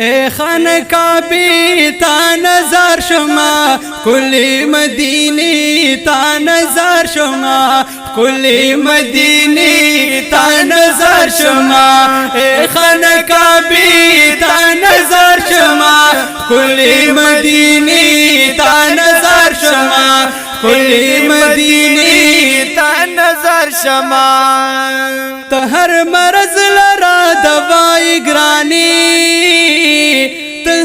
اے خانقاهی تا نظر شما کلی مدینی تا نظر شما کلی مدینی تا نظر شما اے خانقاهی تا نظر شما کلی مدینی تا نظر شما کلی مدینی تا نظر شما ته هر مرض لرا دوائی گرانی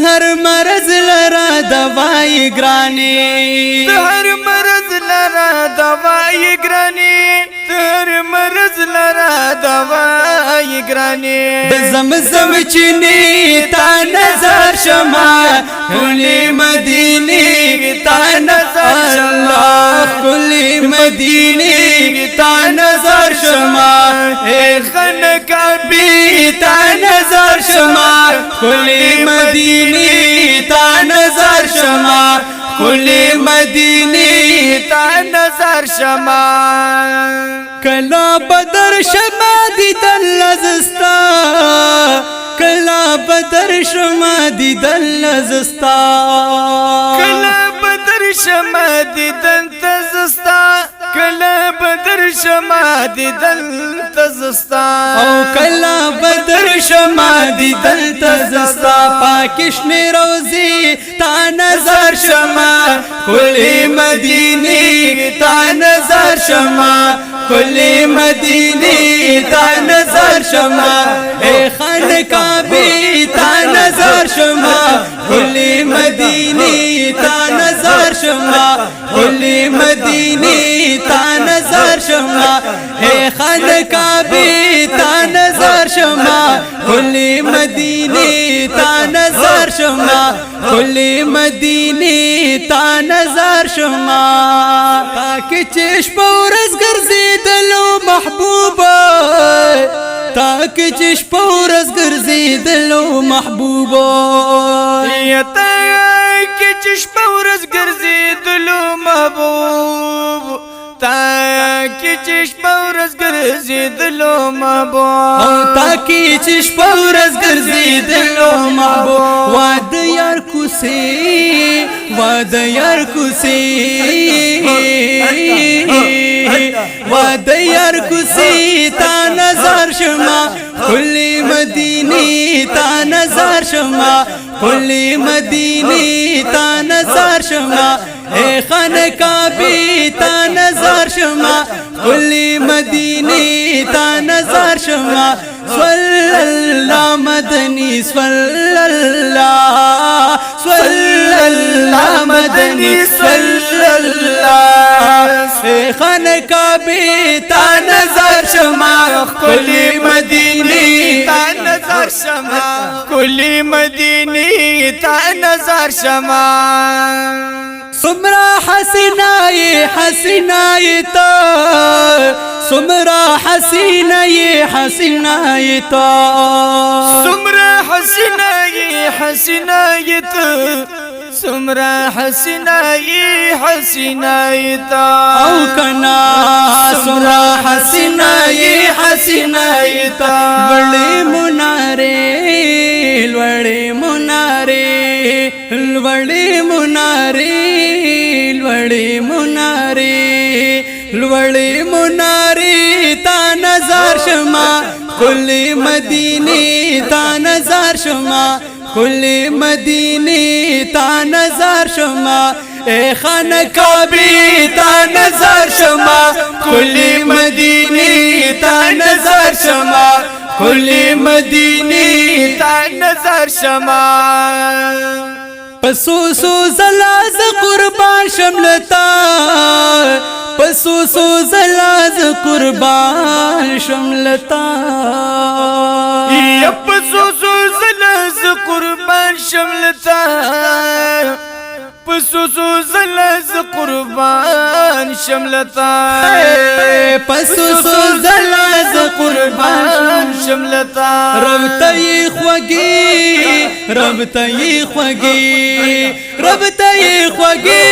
هر مرض لرا دوائی گرانی هر مرض لرا دوائی گرانی هر مرض لرا دوائی گرانی زمزم چینی تا نظر شما کلی مدینی تا نظر شما کلی مدینی تا نظر شما اے خانقاهی تا نظر شما کلی مدینی تا نظر شما کلی مدینی تا نظر شما کلا بدر شما دیدن لزستا کلا بدر شما دیدن لزستا کلا بدر شما دیدن تزستا کلا بدر شما دیدن تزستا او کلا بدر شما دیدن تزستا پاکشن روزی تا نظر شما کلی مدینی تا نظر شما کلی مدینی تا نظر شما اے خانقاهی تا نظر شما کلی مدینی تا نظر شما کلی مدینی تا نظر شما اے خانقاهی تا نظر شما کلی مدینی تا نظر شما کلی مدینی تا نظر شما تاکي چشم ورځ ګرځیدلو محبوبا تاکي چشم ورځ ګرځیدلو محبوبا تاکي چشم ورځ ګرځیدلو محبوب تاکي چشم ورځ ګرځیدلو محبوب تاکي چشم ورځ ګرځیدلو محبوب واد یار کوسي واد یار کوسي واد یار کوسي تا نظر شما کلی مدینی تا نظر شما کلی مدینی تا نظر شما اے خانقاهی تا نظر شما کلی مدینی تا نظر شما صلی اللہ مدنی صلی اللہ مدنی صلی اللہ اے خانقاهی تا نظر شما کلی مدینی تا نظر شما کلی مدینی تا نظر شما سمرا حسینای حسینای تا سمرا حسینای حسینای تا سمرا حسینای حسینای تا سمرا حسینای حسینای تا او کنا سمرا حسینای حسینای تا وړې مناره وړې مناره وړې مناره وړې مناره وړې مناره تا نظر شما کلی مدینی تا نظر شما کلی مدینی تا نظر شما اے خانقاهی تا نظر شما کلی مدینی تا نظر شما کلی مدینی تا نظر شما پسوسو زلاز قربان شملتا پسوسو زلاز قربان شملتا یا پسوسو زلاز قربان شملتا پسوسو زلاز قربان شملتا پسوسو زلاز قربان شملتا رب ته خوږی رب ته خوږی رب ته خوږی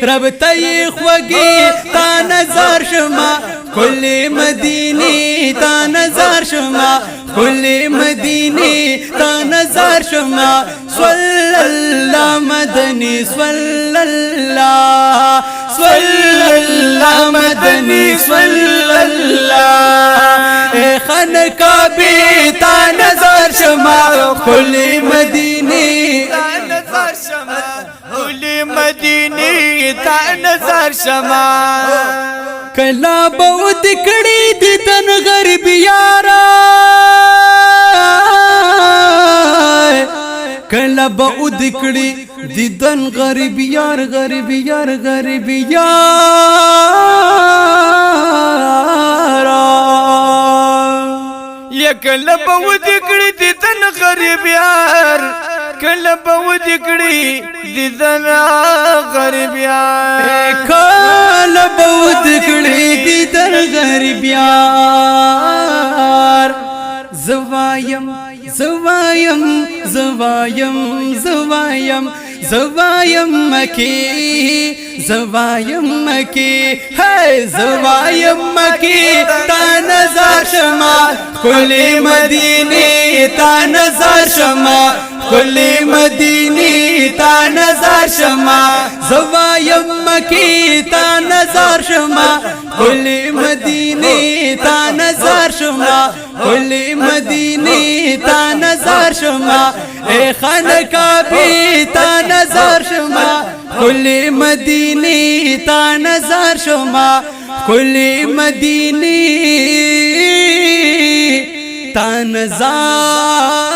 رب ته خوږی تا نظر شما کل مدینی شما کلی مدینی تا نظر شما صلی اللہ مدنی صلی اللہ مدنی صلی اللہ اے خانقاہی تا نظر شما کلی مدینی تا نظر شما کلی مدینی تا نظر شما کلا بود کڑی دی تن غریب یارا کلا بود کڑی دی تن غریب یار غریب یار غریب یارا یا کلا بود کڑی دی تن غریب یار کلا بود کڑی دی تن غریب یار کلا بود کڑی دی تن غریب یار زوایم زوایم زوایم زوایم زوایم مکی زوایم مکی ہے زوایم مکی تا نظر شما کلی مدینی تا نظر شما کلی مدینی تا نظر شما زوایم مکی تا نظر شما کلی مدینی تا نظر شما کلی مدینی تا نظر شما اے خانقاہی تا نظر شما کلی مدینی تا نظر شما کلی مدینی تا نظر